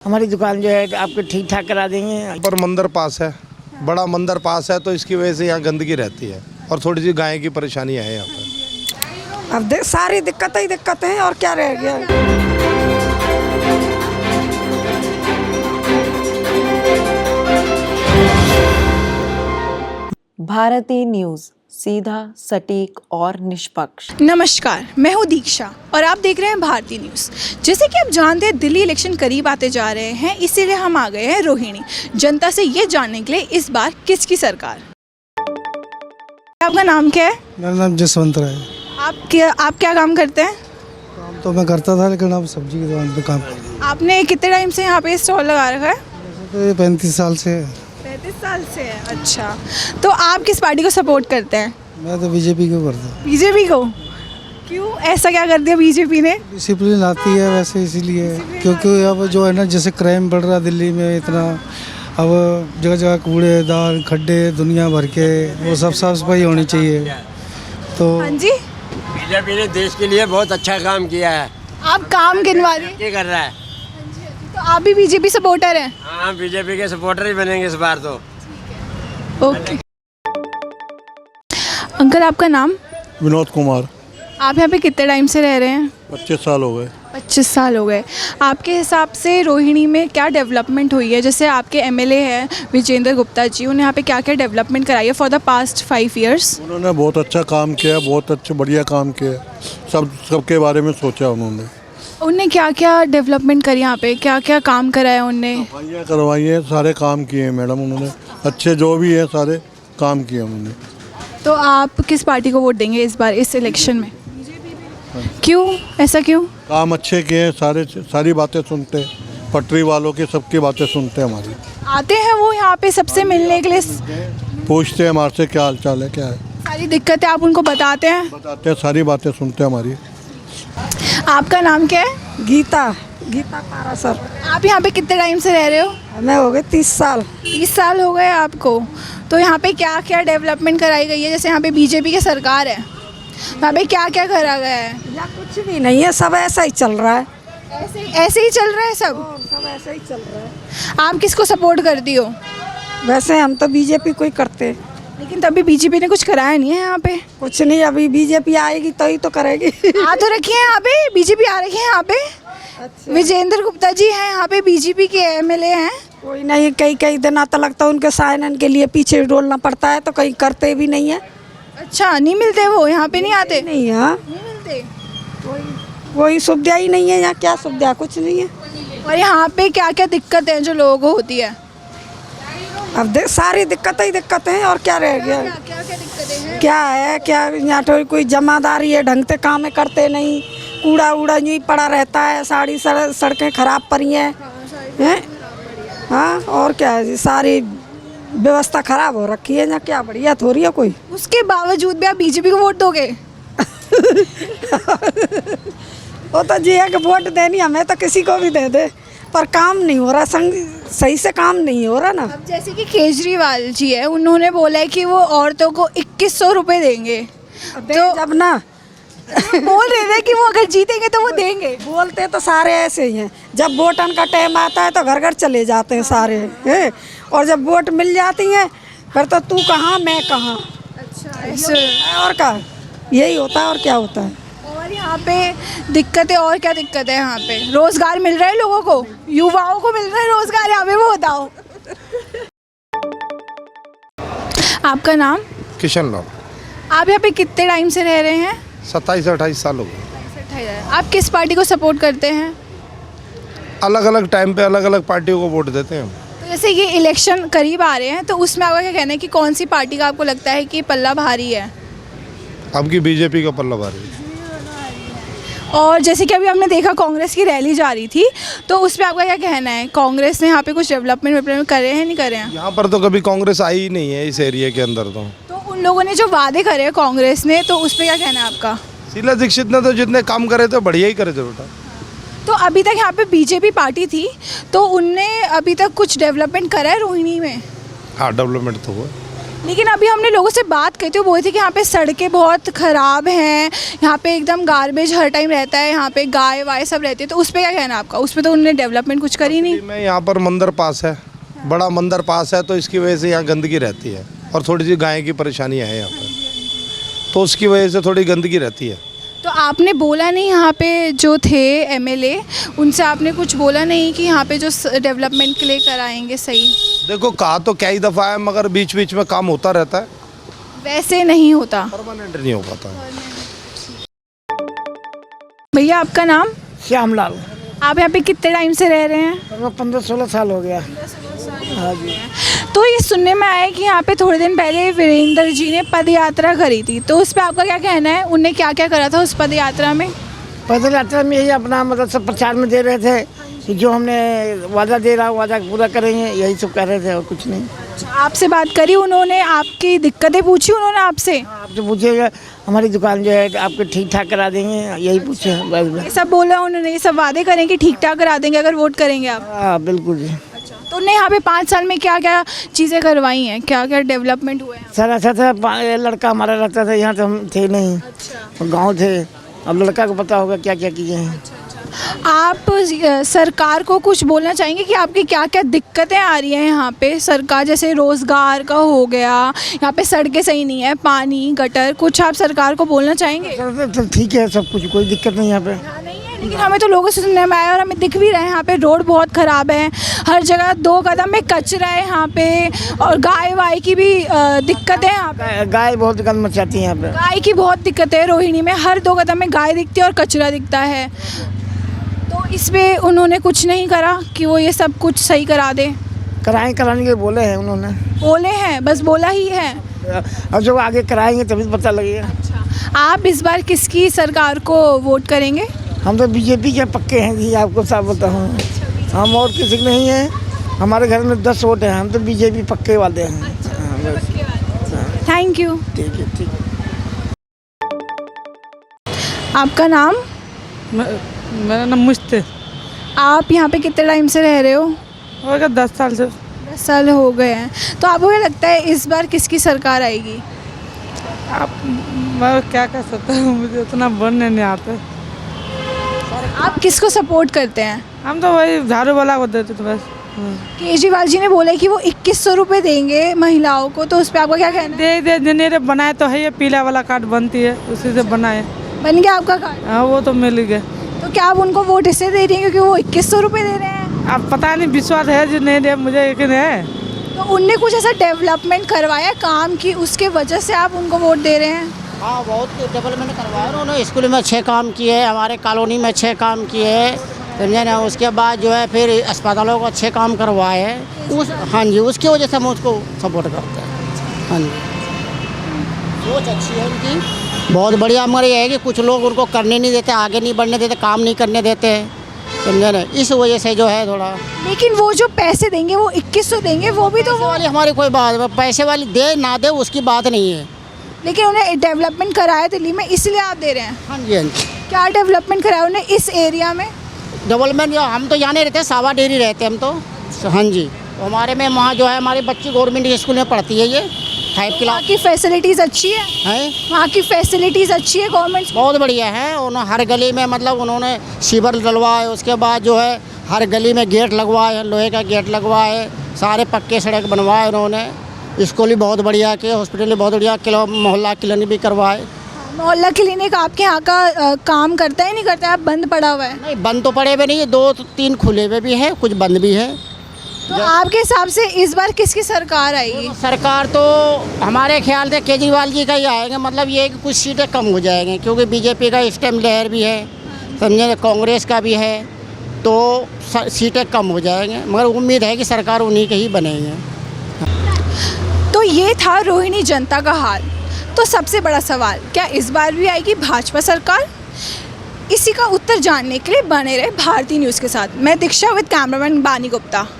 हमारी दुकान जो है आपको ठीक ठाक करा देंगे। पर मंदिर पास है, बड़ा मंदिर पास है, तो इसकी वजह से यहाँ गंदगी रहती है और थोड़ी सी गाय की परेशानी है यहाँ पर। अब सारी दिक्कतें हैं और क्या रह गया। भारती न्यूज़, सीधा, सटीक और निष्पक्ष। नमस्कार, मैं हूँ दीक्षा और आप देख रहे हैं भारती न्यूज़। जैसे कि आप जानते हैं दिल्ली इलेक्शन करीब आते जा रहे हैं, इसीलिए हम आ गए हैं रोहिणी जनता से ये जानने के लिए इस बार किसकी सरकार। आपका नाम क्या है? मेरा नाम जसवंत राय है। आप क्या काम करते हैं? काम तो मैं करता था, लेकिन अब सब्जी की दुकान पे काम। आपने कितने टाइम से यहाँ पे स्टॉल लगा रखा है? तो ये 35 साल से है। 35 साल से है। अच्छा, तो आप किस पार्टी को सपोर्ट करते हैं? मैं तो बीजेपी को करता हूँ। बीजेपी को? क्यों, ऐसा क्या कर दिया बीजेपी ने? डिसिप्लिन आती है वैसे, इसीलिए। क्योंकि अब जो है ना, जैसे क्राइम बढ़ रहा है दिल्ली में इतना, अब जगह जगह कूड़ेदान, खड्डे दुनिया भर के, वो सब साफ सफाई होनी चाहिए। तो हाँ जी, बीजेपी ने देश के लिए बहुत अच्छा काम किया है। आप काम गिनवा रहे हैं? क्या कर रहा है? तो आप भी बीजेपी सपोर्टर हैं? हाँ, बीजेपी के सपोर्टर ही बनेंगे इस बार तो। ओके। अंकल, आपका नाम? विनोद कुमार। आप यहाँ पे कितने टाइम से रह रहे हैं? 25 साल हो गए। 25 साल हो गए। आपके हिसाब से रोहिणी में क्या डेवलपमेंट हुई है? जैसे आपके एमएलए हैं विजेंद्र गुप्ता जी, उन्हें यहाँ पे क्या क्या डेवलपमेंट कराई है फॉर द पास्ट 5 ईयर्स? उन्होंने बहुत अच्छा काम किया, बहुत अच्छा बढ़िया काम किया। सबके बारे में सोचा उन्होंने। उनने क्या क्या डेवलपमेंट करी यहाँ पे, क्या क्या काम कराया उनने? सफाइयाँ करवाई हैं, सारे काम किए हैं मैडम उन्होंने। अच्छे जो भी हैं सारे काम किए उन्होंने। तो आप किस पार्टी को वोट देंगे इस बार इस इलेक्शन में? क्यों, ऐसा क्यों? काम अच्छे किए हैं, सारी बातें सुनते हैं, पटरी वालों की सबकी बातें सुनते हैं हमारी। आते हैं वो यहाँ पे सबसे मिलने के लिए? पूछते हैं हमारे से क्या हाल चाल है, क्या है, सारी दिक्कतें आप उनको बताते हैं? बताते हैं, सारी बातें सुनते हैं हमारी। आपका नाम क्या है? गीता पारा सर। आप यहाँ पे कितने टाइम से रह रहे हो? मैं हो गए 30 साल। 30 साल हो गए आपको। तो यहाँ पे क्या क्या डेवलपमेंट कराई गई है? जैसे यहाँ पे बीजेपी की सरकार है, यहाँ पे क्या क्या करा गया है? या कुछ भी नहीं है, सब ऐसा ही चल रहा है। ऐसे ही चल रहा है सब ऐसा ही चल रहा है। आप किसको सपोर्ट करती हो? वैसे हम तो बीजेपी को ही करते, लेकिन तभी बीजेपी ने कुछ कराया नहीं है यहाँ पे। कुछ नहीं, अभी बीजेपी आएगी तो ही तो करेगी। आ तो रखी है यहाँ पे, बीजेपी आ रखी है यहाँ पे। अच्छा। विजेंद्र गुप्ता जी हैं यहाँ पे, बीजेपी के एमएलए हैं। कोई नहीं, कई दिन आता लगता है उनके साइन के लिए पीछे डोलना पड़ता है, तो कहीं करते भी नहीं है। अच्छा, नहीं मिलते वो यहाँ पे? नहीं आते? नहीं, हाँ नहीं मिलते। कोई सुविधा ही नहीं है यहाँ। क्या सुविधा? कुछ नहीं है। और यहाँ पे क्या क्या दिक्कत है जो लोगों को होती है? अब सारी दिक्कतें हैं और क्या रह गया। क्या दिक्कतें हैं? क्या है, क्या यहाँ तो कोई जमादारी है, ढंग से काम करते नहीं, कूड़ा यूँ ही पड़ा रहता है, सारी सड़कें खराब पड़ी हैं। हाँ, और क्या है, सारी व्यवस्था खराब हो रखी है यहाँ। क्या बढ़िया थोड़ी है कोई। उसके बावजूद भी आप बीजेपी को वोट दोगे? वो तो जी है कि वोट देनी, हमें तो किसी को भी दे दे, पर काम नहीं हो रहा, सही से काम नहीं हो रहा ना। अब जैसे कि केजरीवाल जी है, उन्होंने बोला है कि वो औरतों को 2100 रुपये देंगे। तो जब ना बोल रहे थे कि वो अगर जीतेंगे तो वो देंगे। बोलते तो सारे ऐसे ही हैं, जब वोटन का टाइम आता है तो घर घर चले जाते हैं सारे हैं, और जब वोट मिल जाती हैं फिर तो तू कहाँ मैं कहाँ। अच्छा, और क्या, यही होता है और क्या होता है। और यहाँ पे दिक्कतें, और क्या दिक्कत है यहाँ पे? रोजगार मिल रहा है लोगों को, युवाओं को मिल रहा है रोजगार यहाँ पे, वो बताओ। आपका नाम? किशन लाल। आप यहाँ पे कितने टाइम से रह रहे हैं? 27-28 साल हो गए। आप किस पार्टी को सपोर्ट करते हैं? अलग अलग टाइम पे अलग अलग पार्टियों को वोट देते हैं हम। तो जैसे ये इलेक्शन करीब आ रहे हैं, तो उसमें आपका क्या कहना है कि कौन सी पार्टी का आपको लगता है कि पल्ला भारी है? अब की बीजेपी का पल्ला भारी है। और जैसे कि अभी हमने देखा कांग्रेस की रैली जा रही थी, तो उस पर आपका क्या कहना है? कांग्रेस ने यहाँ पे कुछ डेवलपमेंट करे हैं, नहीं करे हैं? यहाँ पर तो कभी कांग्रेस आई ही नहीं है इस एरिया के अंदर। तो उन लोगों ने जो वादे करे हैं कांग्रेस ने, तो उस पर क्या कहना है आपका? शीला दीक्षित ने तो जितने काम करे थे बढ़िया ही करे थे बेटा। तो अभी तक यहाँ पे बीजेपी पार्टी थी, तो उनने अभी तक कुछ डेवलपमेंट करा है रोहिणी में? हाँ, डेवलपमेंट तो हुआ। लेकिन अभी हमने लोगों से बात की तो बोले थे कि यहाँ पे सड़कें बहुत ख़राब हैं, यहाँ पे एकदम गार्बेज हर टाइम रहता है, यहाँ पे गाय वाय सब रहती है, तो उस पर क्या कहना है आपका? उस पर तो उन्होंने डेवलपमेंट कुछ करी नहीं। मैं यहाँ पर मंदिर पास है, बड़ा मंदिर पास है, तो इसकी वजह से यहाँ गंदगी रहती है और थोड़ी सी गाय की परेशानियाँ हैं यहाँ पर, तो उसकी वजह से थोड़ी गंदगी रहती है। तो आपने बोला नहीं यहाँ पे जो थे एमएलए, उनसे आपने कुछ बोला नहीं कि यहाँ पे जो डेवलपमेंट के लिए कराएंगे? सही देखो कहा तो क्या ही दफ़ा है, मगर बीच बीच में काम होता रहता है, वैसे नहीं होता, परमानेंट नहीं हो पाता। भैया आपका नाम? श्यामलाल। आप यहाँ पे कितने टाइम से रह रहे हैं? 15-16 साल हो गया। हाँ जी। तो ये सुनने में आया कि यहाँ पे थोड़े दिन पहले वीरेंद्र जी ने पद यात्रा करी थी, तो उस पर आपका क्या कहना है? उनने क्या क्या करा था उस पद यात्रा में? पैदल यात्रा में यही अपना मतलब सब प्रचार में दे रहे थे कि जो हमने वादा दे रहा वादा पूरा करेंगे, यही सब कर रहे थे और कुछ नहीं। आपसे बात करी उन्होंने? आपकी दिक्कतें पूछी उन्होंने आपसे? आपसे पूछिएगा, हमारी दुकान जो है आपके ठीक ठाक करा देंगे, यही पूछे बस। ये सब बोला उन्होंने? ये सब वादे करेंगे ठीक ठाक करा देंगे अगर वोट करेंगे आप? हाँ बिल्कुल जी। तो उन्हें यहाँ पे 5 साल में क्या क्या चीज़ें करवाई हैं, क्या क्या डेवलपमेंट हुए हैं? सर ऐसा था, लड़का हमारा रहता था यहाँ, तो हम थे नहीं, गाँव थे। अब लड़का को पता होगा क्या क्या किए हैं। आप सरकार को कुछ बोलना चाहेंगे कि आपकी क्या क्या दिक्कतें आ रही हैं यहाँ पे? सरकार जैसे रोज़गार का हो गया, यहाँ पे सड़कें सही नहीं है, पानी गटर, कुछ आप सरकार को बोलना चाहेंगे? तो ठीक है सब कुछ, कोई दिक्कत नहीं यहाँ पे। लेकिन हमें तो लोगों से सुनने में आया और हमें दिख भी रहा है यहाँ पे रोड बहुत ख़राब है, हर जगह 2 कदम में कचरा है यहाँ पे, और गाय वाय की भी दिक्कत है यहाँ पे। गाय बहुत गंद मचाती है यहाँ पे। गाय की बहुत दिक्कत है रोहिणी में, हर 2 कदम में गाय दिखती है और कचरा दिखता है। तो इस पे उन्होंने कुछ नहीं करा कि वो ये सब कुछ सही करा दे? कराने के बोले हैं उन्होंने। बोले हैं, बस बोला ही है। अब जो आगे कराएंगे तभी तो पता लगेगा। आप इस बार किसकी सरकार को वोट करेंगे? हम तो बीजेपी के पक्के हैं जी, आपको साफ बताऊँ। हम और किसी के नहीं हैं, हमारे घर में 10 वोट हैं, हम तो बीजेपी पक्के वाले हैं। Thank you. ठीक है, ठीक है। आपका नाम? मेरा नाम मुश्ते। आप यहाँ पे कितने टाइम से रह रहे हो? हो गया 10 साल से। 10 साल हो गए हैं। तो आपको क्या लगता है इस बार किसकी सरकार आएगी? आप मैं क्या कर सकता हूँ, मुझे उतना बनने नहीं आता। आप किसको सपोर्ट करते हैं? हम तो वही झाड़ू वाला को देते थे बस। केजरीवाल जी ने बोला कि वो 2100 रुपये देंगे महिलाओं को, तो उस पर आपका क्या कहना है? दे जिन्हें बनाए तो है, ये पीला वाला कार्ड बनती है, उसी से बनाए। बन गया आपका कार्ड? हाँ वो तो मिल गया। तो क्या आप उनको वोट इससे दे रही हैं क्योंकि वो 2100 रुपये दे रहे हैं? आप पता नहीं, विश्वास है जो नहीं दे, मुझे यकीन है। तो उनने कुछ ऐसा डेवलपमेंट करवाया काम की, उसके वजह से आप उनको वोट दे रहे हैं? हाँ बहुत डेवलपमेंट करवाया उन्होंने, स्कूल में अच्छे काम किए, हमारे कॉलोनी में अच्छे काम किए, समझे ना। उसके बाद जो है फिर अस्पतालों को अच्छे काम करवाए उस, हाँ जी, उसकी वजह से हम उसको सपोर्ट करते हैं। हाँ जी, सोच अच्छी है उनकी, बहुत बढ़िया। मगर ये है कि कुछ लोग उनको करने नहीं देते, आगे नहीं बढ़ने देते, काम नहीं करने देते, समझे ना। इस वजह से जो है थोड़ा। लेकिन वो जो पैसे देंगे वो 2100 देंगे, वो भी तो वाली हमारी कोई बात, पैसे वाली दे ना दे उसकी बात नहीं है, लेकिन उन्हें डेवलपमेंट कराया दिल्ली में, इसलिए आप दे रहे हैं? हाँ जी, हाँ जी। क्या डेवलपमेंट कराया उन्हें इस एरिया में? डेवलपमेंट हम तो यहाँ नहीं रहते, सावा डेरी रहते हम तो। हाँ जी, तो हमारे में वहाँ जो है हमारी बच्ची गवर्नमेंट स्कूल में पढ़ती है, ये 5 क्लास। वहाँ की फैसिलिटीज़ अच्छी है? वहाँ की फैसिलिटीज़ अच्छी है गवर्नमेंट? बहुत बढ़िया है। उन्होंने हर गली में मतलब उन्होंने सीवर डलवाए, उसके बाद जो है हर गली में गेट लगवाए, लोहे का गेट लगवाए, सारे पक्के सड़क बनवाए उन्होंने। स्कूल भी बहुत बढ़िया के, हॉस्पिटल भी बहुत बढ़िया, मोहल्ला क्लिनिक भी करवाए। मोहल्ला क्लिनिक आपके यहाँ का काम करता है नहीं करता है? आप बंद पड़ा हुआ है? नहीं, बंद तो पड़े हुए नहीं है, 2-3 खुले हुए भी हैं, कुछ बंद भी है। तो आपके हिसाब से इस बार किसकी सरकार आएगी? सरकार तो हमारे ख्याल से केजरीवाल जी का ही आएगा। मतलब ये है कि कुछ सीटें कम हो जाएंगी, क्योंकि बीजेपी का इस टाइम लहर भी है, समझे, कांग्रेस का भी है, तो सीटें कम हो जाएंगे। मगर उम्मीद है कि सरकार उन्हीं के ही बनेंगे। तो ये था रोहिणी जनता का हाल। तो सबसे बड़ा सवाल, क्या इस बार भी आएगी भाजपा सरकार? इसी का उत्तर जानने के लिए बने रहे भारती न्यूज़ के साथ। मैं दीक्षा विद कैमरामैन बानी गुप्ता।